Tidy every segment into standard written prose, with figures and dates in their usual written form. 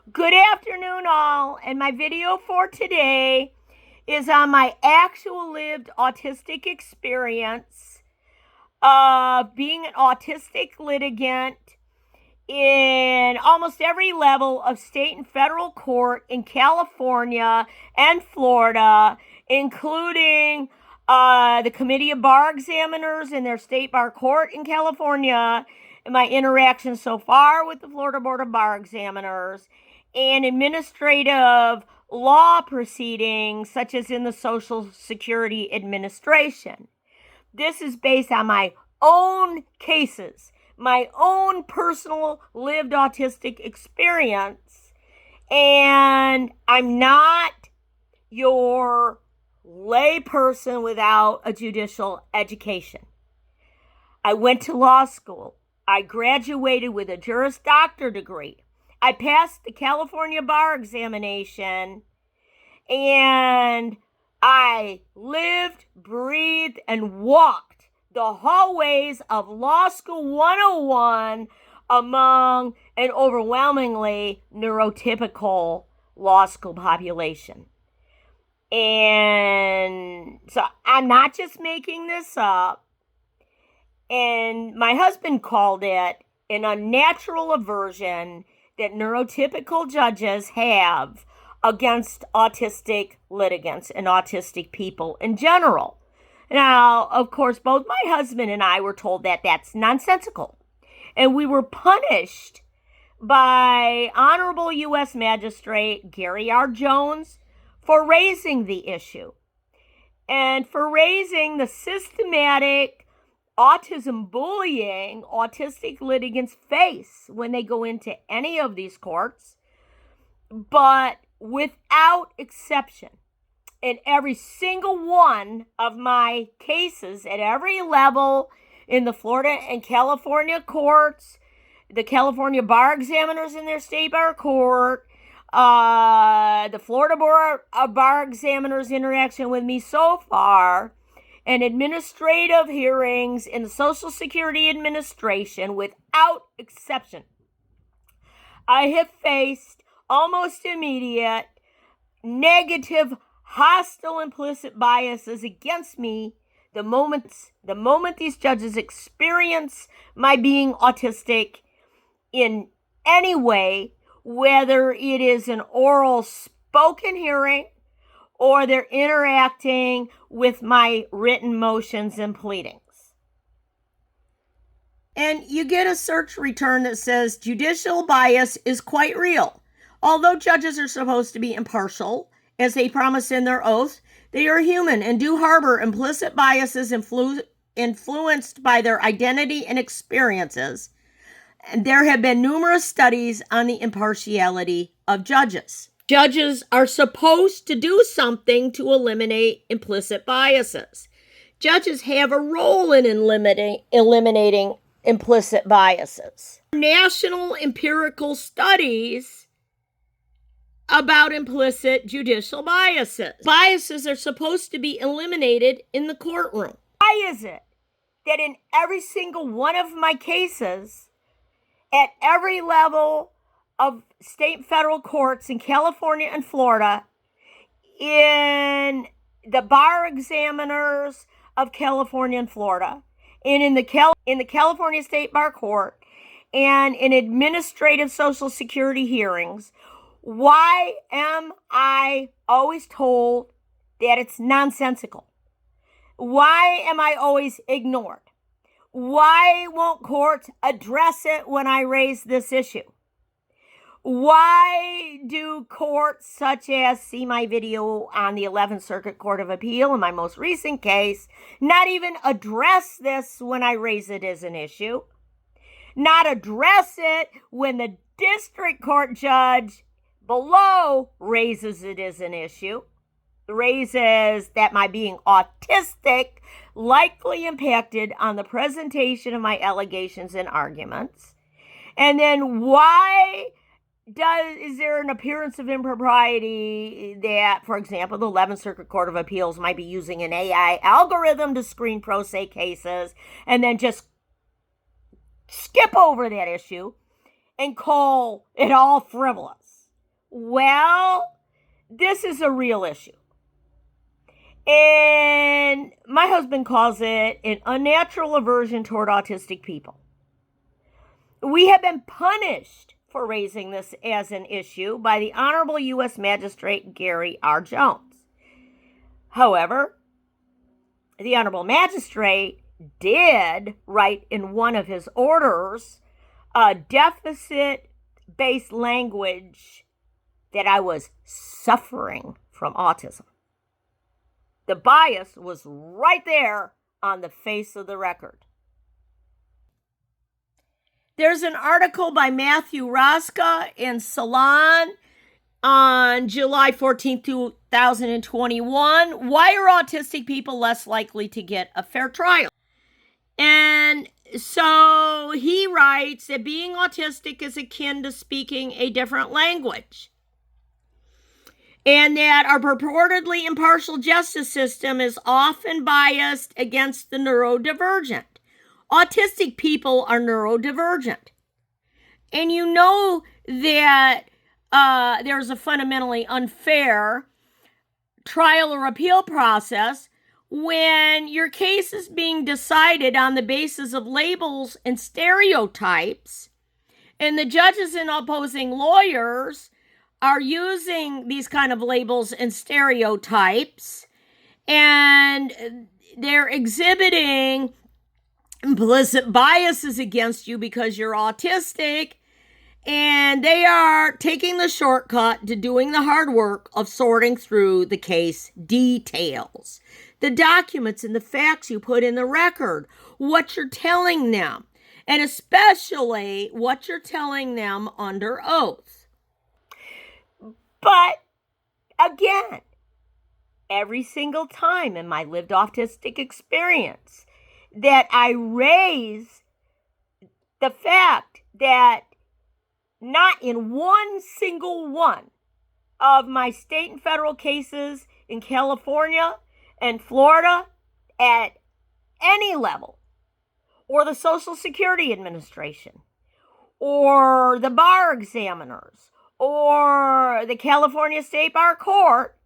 Good afternoon, all, and my video for today is on my actual lived autistic experience of being an autistic litigant in almost every level of state and federal court in California and Florida, including the Committee of Bar Examiners in their state bar court in California, and my interactions so far with the Florida Board of Bar Examiners, and administrative law proceedings such as in the Social Security Administration. This is based on my own cases, my own personal lived autistic experience, and I'm not your lay person without a judicial education. I went to law school. I graduated with a Juris Doctor degree. I passed the California bar examination, and I lived, breathed, and walked the hallways of Law School 101 among an overwhelmingly neurotypical law school population. And so I'm not just making this up. And my husband called it an unnatural aversion that neurotypical judges have against autistic litigants and autistic people in general. Now, of course, both my husband and I were told that that's nonsensical. And we were punished by Honorable U.S. Magistrate Gary R. Jones for raising the issue and for raising the systematic autism bullying autistic litigants face when they go into any of these courts, but without exception, in every single one of my cases at every level in the Florida and California courts, the California bar examiners in their state bar court, the Florida Board of Bar Examiners' interaction with me so far, and administrative hearings in the Social Security Administration, without exception, I have faced almost immediate negative, hostile, implicit biases against me the moment these judges experience my being autistic in any way, whether it is an oral spoken hearing or they're interacting with my written motions and pleadings. And you get a search return that says judicial bias is quite real. Although judges are supposed to be impartial, as they promise in their oath, they are human and do harbor implicit biases influenced by their identity and experiences. And there have been numerous studies on the impartiality of judges. Judges are supposed to do something to eliminate implicit biases. Judges have a role in eliminating implicit biases. National empirical studies about implicit judicial biases. Biases are supposed to be eliminated in the courtroom. Why is it that in every single one of my cases, at every level of state and federal courts in California and Florida, in the bar examiners of California and Florida, and in the California State Bar Court, and in administrative Social Security hearings, why am I always told that it's nonsensical? Why am I always ignored? Why won't courts address it when I raise this issue? Why do courts such as see my video on the 11th Circuit Court of Appeal in my most recent case not even address this when I raise it as an issue? Not address it when the district court judge below raises it as an issue? Raises that my being autistic likely impacted on the presentation of my allegations and arguments. And then why is there an appearance of impropriety that, for example, the 11th Circuit Court of Appeals might be using an AI algorithm to screen pro se cases and then just skip over that issue and call it all frivolous? Well, this is a real issue. And my husband calls it an unnatural aversion toward autistic people. We have been punished for raising this as an issue by the Honorable U.S. Magistrate Gary R. Jones. However, the Honorable Magistrate did write in one of his orders a deficit-based language that I was suffering from autism. The bias was right there on the face of the record. There's an article by Matthew Rosca in Salon on July 14, 2021. Why are autistic people less likely to get a fair trial? And so he writes that being autistic is akin to speaking a different language, and that our purportedly impartial justice system is often biased against the neurodivergent. Autistic people are neurodivergent. And you know that there's a fundamentally unfair trial or appeal process when your case is being decided on the basis of labels and stereotypes, and the judges and opposing lawyers are using these kind of labels and stereotypes, and they're exhibiting implicit biases against you because you're autistic, and they are taking the shortcut to doing the hard work of sorting through the case details, the documents and the facts you put in the record, what you're telling them, and especially what you're telling them under oath. But again, every single time in my lived autistic experience that I raise the fact that not in one single one of my state and federal cases in California and Florida at any level, or the Social Security Administration, or the bar examiners, or the California State Bar Court,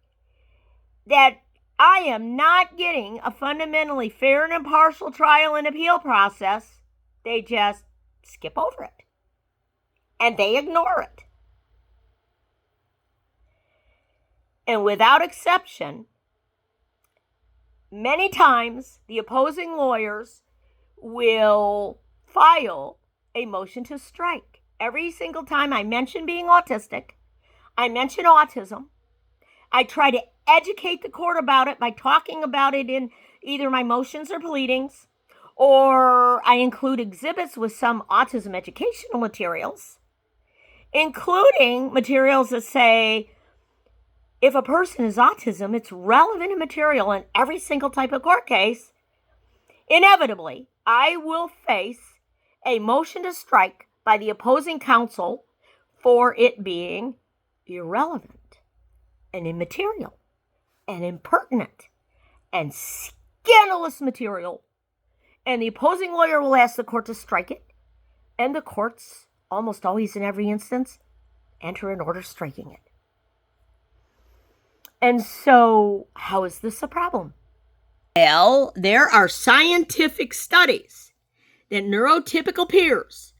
that I am not getting a fundamentally fair and impartial trial and appeal process, they just skip over it. And they ignore it. And without exception, many times the opposing lawyers will file a motion to strike. Every single time I mention being autistic, I mention autism, I try to educate the court about it by talking about it in either my motions or pleadings, or I include exhibits with some autism educational materials, including materials that say, if a person is autism, it's relevant and material in every single type of court case. Inevitably, I will face a motion to strike by the opposing counsel for it being irrelevant and immaterial and impertinent and scandalous material. And the opposing lawyer will ask the court to strike it, and the courts, almost always in every instance, enter an order striking it. And so, how is this a problem? Well, there are scientific studies that neurotypical peers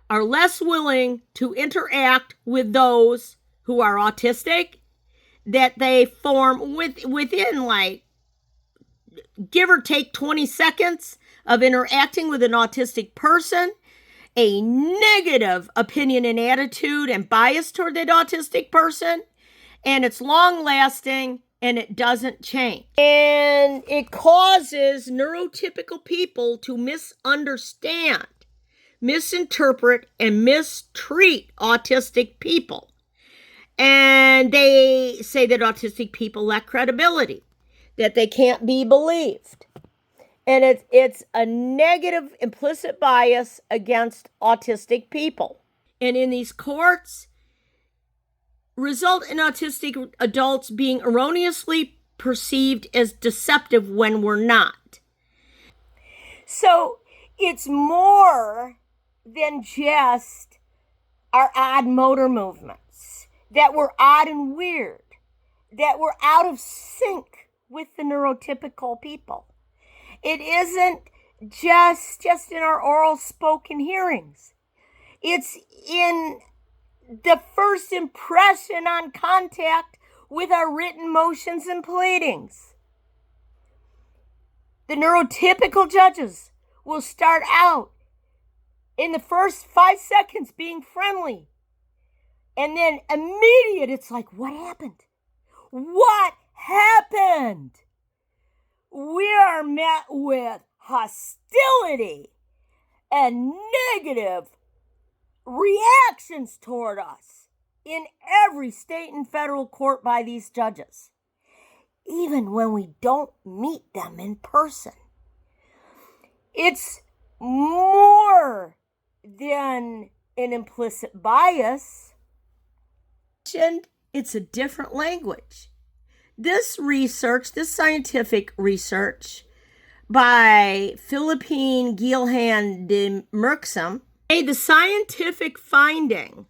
are less willing to interact with those who are autistic, that they form within, like, give or take 20 seconds of interacting with an autistic person, a negative opinion and attitude and bias toward that autistic person, and it's long lasting and it doesn't change. And it causes neurotypical people to misunderstand, misinterpret, and mistreat autistic people. And they say that autistic people lack credibility, that they can't be believed. And it's a negative implicit bias against autistic people. And in these courts, result in autistic adults being erroneously perceived as deceptive when we're not. So it's more than just our odd motor movements. that were odd and weird, that were out of sync with the neurotypical people. It isn't just in our oral spoken hearings. It's in the first impression on contact with our written motions and pleadings. The neurotypical judges will start out in the first 5 seconds being friendly. And then immediate, it's like, what happened? What happened? We are met with hostility and negative reactions toward us in every state and federal court by these judges, even when we don't meet them in person. It's more than an implicit bias. It's a different language. This scientific research by Philippine Guilhan de Merksem made the scientific finding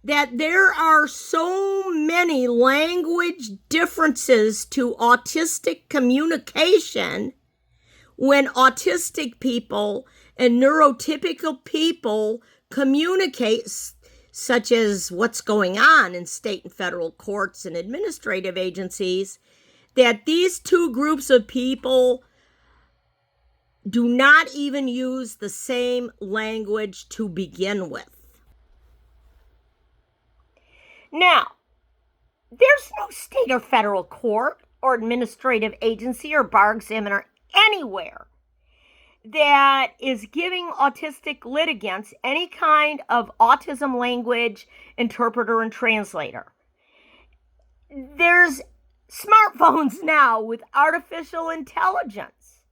that there are so many language differences to autistic communication when autistic people and neurotypical people communicate, such as what's going on in state and federal courts and administrative agencies, that these two groups of people do not even use the same language to begin with. Now, there's no state or federal court or administrative agency or bar examiner anywhere that is giving autistic litigants any kind of autism language interpreter and translator. There's smartphones now with artificial intelligence,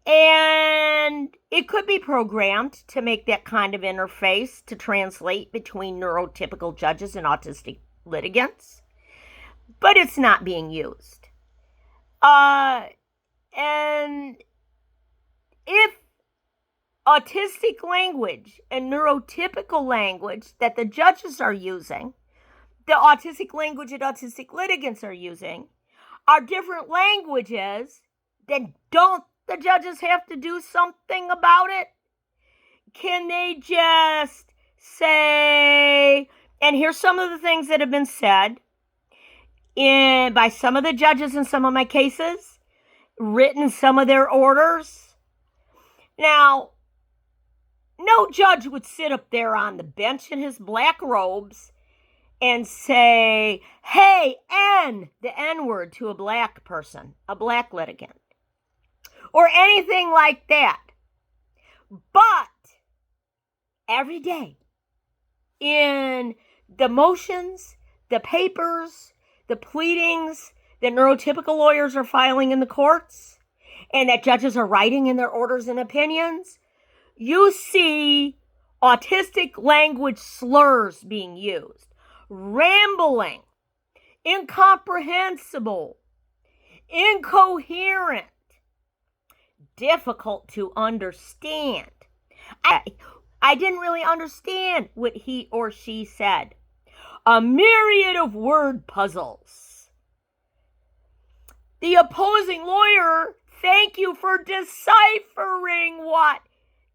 and it could be programmed to make that kind of interface to translate between neurotypical judges and autistic litigants, but it's not being used. And if autistic language and neurotypical language that the judges are using, the autistic language that autistic litigants are using, are different languages, then don't the judges have to do something about it? Can they just say, and here's some of the things that have been said by some of the judges in some of my cases, written some of their orders. Now, no judge would sit up there on the bench in his black robes and say, hey, the N-word to a black person, a black litigant, or anything like that. But every day in the motions, the papers, the pleadings that neurotypical lawyers are filing in the courts, and that judges are writing in their orders and opinions, you see autistic language slurs being used. Rambling, incomprehensible, incoherent, difficult to understand. I didn't really understand what he or she said. A myriad of word puzzles. The opposing lawyer, thank you for deciphering what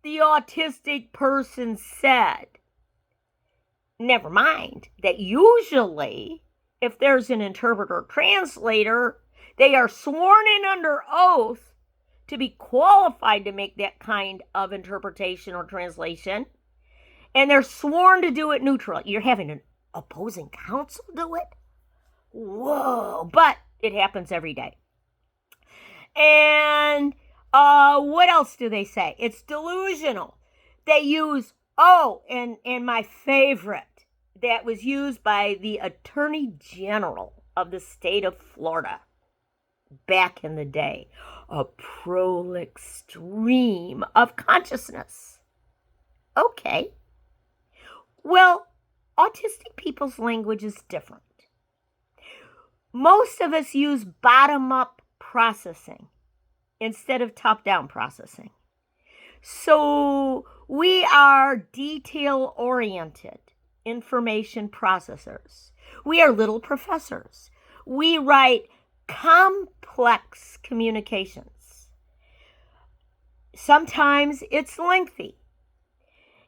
the autistic person said. Never mind that usually, if there's an interpreter or translator, they are sworn in under oath to be qualified to make that kind of interpretation or translation, and they're sworn to do it neutral. You're having an opposing counsel do it? Whoa, but it happens every day. And what else do they say? It's delusional. They use, and my favorite, that was used by the Attorney General of the state of Florida back in the day, a prolix stream of consciousness. Okay. Well, autistic people's language is different. Most of us use bottom-up processing instead of top-down processing. So we are detail-oriented information processors. We are little professors. We write complex communications. Sometimes it's lengthy.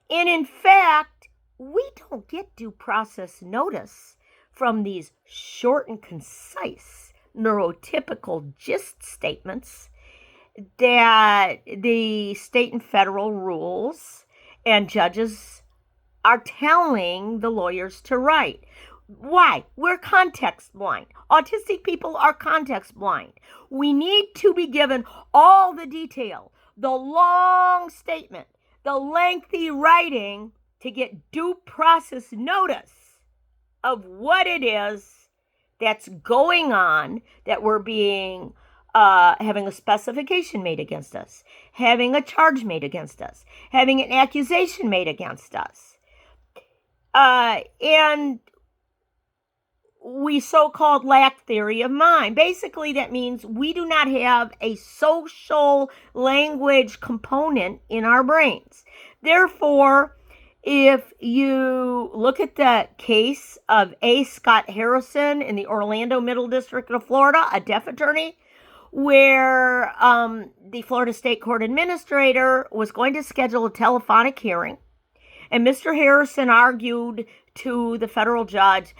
And in fact, we don't get due process notice from these short and concise neurotypical gist statements that the state and federal rules and judges are telling the lawyers to write. Why? We're context blind. Autistic people are context blind. We need to be given all the detail, the long statement, the lengthy writing to get due process notice of what it is that's going on, that we're being having a specification made against us, having a charge made against us, having an accusation made against us. And we so-called lack theory of mind. Basically, that means we do not have a social language component in our brains. Therefore, if you look at the case of A. Scott Harrison in the Orlando Middle District of Florida, a deaf attorney, where the Florida State Court Administrator was going to schedule a telephonic hearing, and Mr. Harrison argued to the federal judge,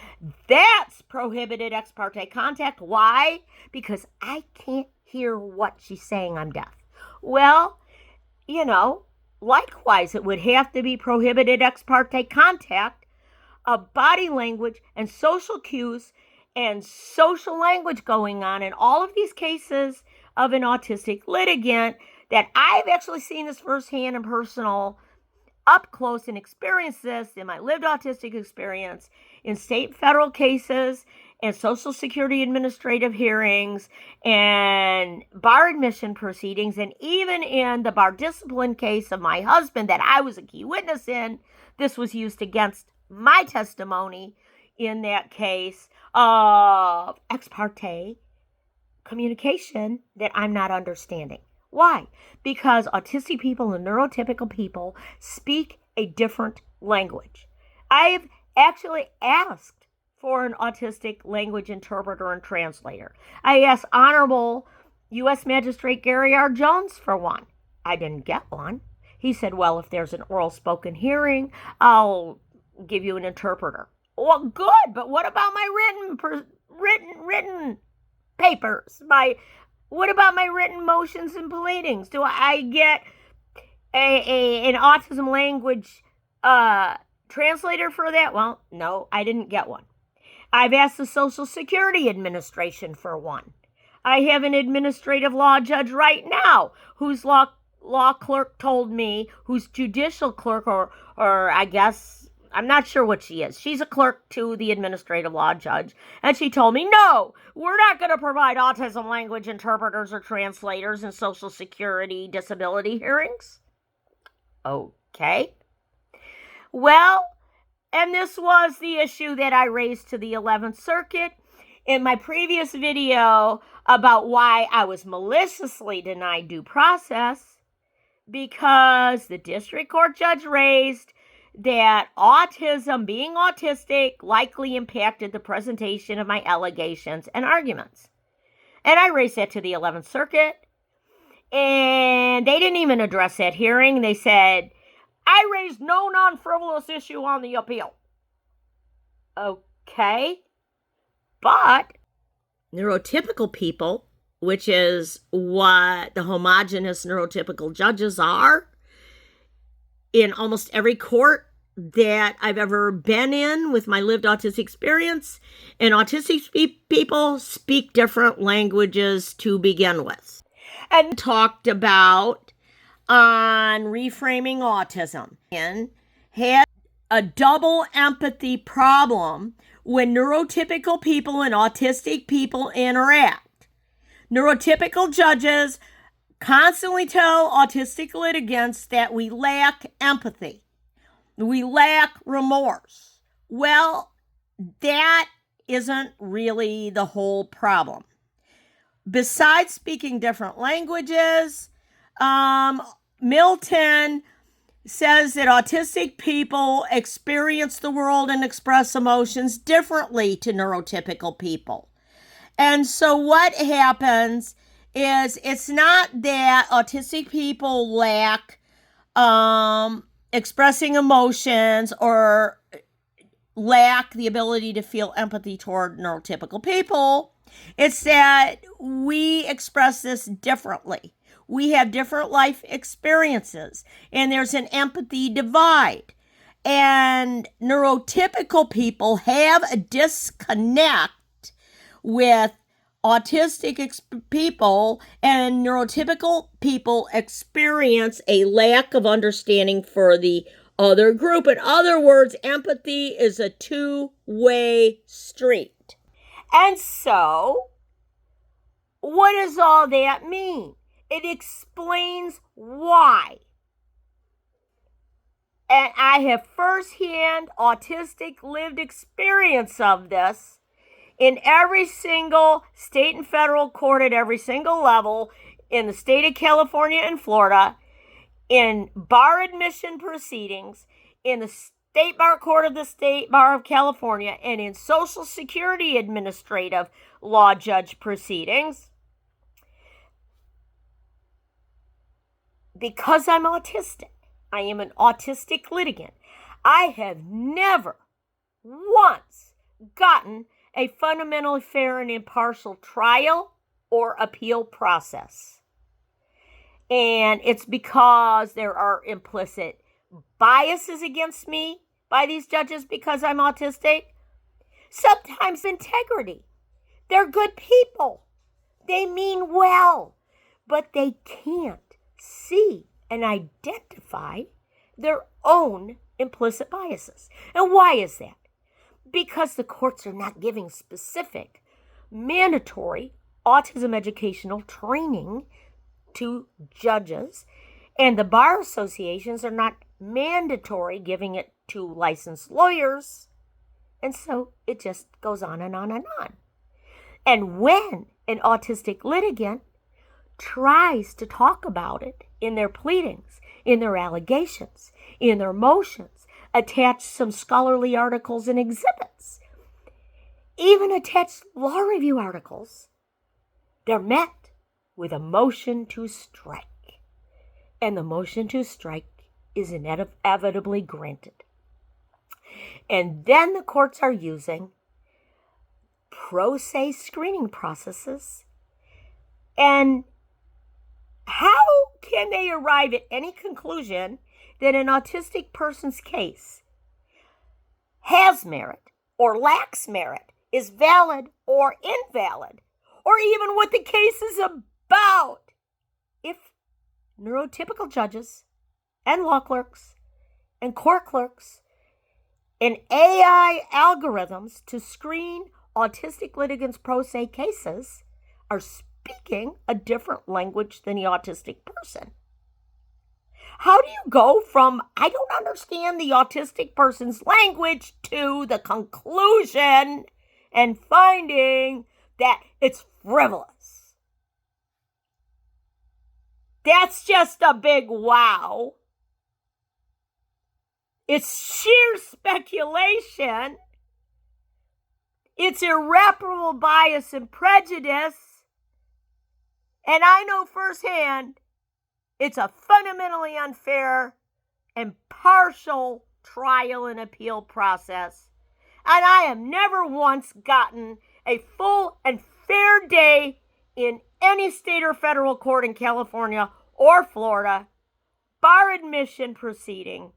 that's prohibited ex parte contact. Why? Because I can't hear what she's saying. I'm deaf. Well, likewise, it would have to be prohibited ex parte contact of body language and social cues and social language going on in all of these cases of an autistic litigant that I've actually seen this firsthand and personal, up close, and experienced this in my lived autistic experience in state and federal cases and Social Security administrative hearings and bar admission proceedings, and even in the bar discipline case of my husband that I was a key witness in. This was used against my testimony in that case of ex parte communication that I'm not understanding. Why? Because autistic people and neurotypical people speak a different language. I've actually asked for an autistic language interpreter and translator. I asked Honorable U.S. Magistrate Gary R. Jones for one. I didn't get one. He said, well, if there's an oral spoken hearing, I'll give you an interpreter. Well, good, but what about my written papers? What about my written motions and pleadings? Do I get an autism language translator for that? Well, no, I didn't get one. I've asked the Social Security Administration for one. I have an administrative law judge right now whose law clerk told me, whose judicial clerk, or I guess, I'm not sure what she is. She's a clerk to the administrative law judge. And she told me, no, we're not going to provide autism language interpreters or translators in Social Security disability hearings. Okay. Well, and this was the issue that I raised to the 11th Circuit in my previous video about why I was maliciously denied due process, because the district court judge raised that autism, being autistic, likely impacted the presentation of my allegations and arguments. And I raised that to the 11th Circuit, and they didn't even address that hearing. They said, I raised no non-frivolous issue on the appeal. Okay, but neurotypical people, which is what the homogenous neurotypical judges are, in almost every court that I've ever been in with my lived autistic experience, and autistic people speak different languages to begin with. And talked about on reframing autism and had a double empathy problem when neurotypical people and autistic people interact. Neurotypical judges constantly tell autistic litigants that we lack empathy. We lack remorse. Well, that isn't really the whole problem. Besides speaking different languages, Milton says that autistic people experience the world and express emotions differently to neurotypical people. And so what happens is it's not that autistic people lack expressing emotions or lack the ability to feel empathy toward neurotypical people. It's that we express this differently. We have different life experiences, and there's an empathy divide. And neurotypical people have a disconnect with autistic people, and neurotypical people experience a lack of understanding for the other group. In other words, empathy is a two-way street. And so, what does all that mean? It explains why. And I have firsthand autistic lived experience of this in every single state and federal court at every single level in the state of California and Florida, in bar admission proceedings, in the State Bar Court of the State Bar of California, and in Social Security Administrative Law Judge proceedings. Because I'm autistic, I am an autistic litigant, I have never once gotten a fundamentally fair and impartial trial or appeal process. And it's because there are implicit biases against me by these judges because I'm autistic. Sometimes integrity. They're good people. They mean well, but they can't see and identify their own implicit biases. And why is that? Because the courts are not giving specific, mandatory autism educational training to judges, and the bar associations are not mandatory giving it to licensed lawyers, and so it just goes on and on and on. And when an autistic litigant tries to talk about it in their pleadings, in their allegations, in their motions, attach some scholarly articles and exhibits, even attach law review articles, they're met with a motion to strike. And the motion to strike is inevitably granted. And then the courts are using pro se screening processes. And how can they arrive at any conclusion that an autistic person's case has merit or lacks merit, is valid or invalid, or even what the case is about, if neurotypical judges and law clerks and court clerks and AI algorithms to screen autistic litigants' pro se cases are speaking a different language than the autistic person? How do you go from, I don't understand the autistic person's language, to the conclusion and finding that it's frivolous? That's just a big wow. It's sheer speculation. It's irreparable bias and prejudice. And I know firsthand it's a fundamentally unfair and partial trial and appeal process. And I have never once gotten a full and fair day in any state or federal court in California or Florida, bar admission proceeding,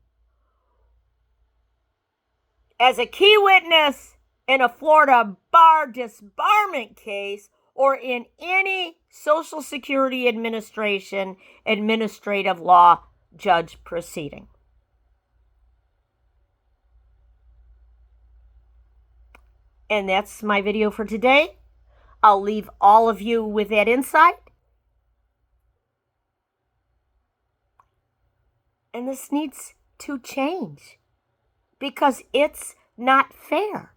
as a key witness in a Florida bar disbarment case, or in any Social Security Administration administrative law judge proceeding. And that's my video for today. I'll leave all of you with that insight. And this needs to change because it's not fair.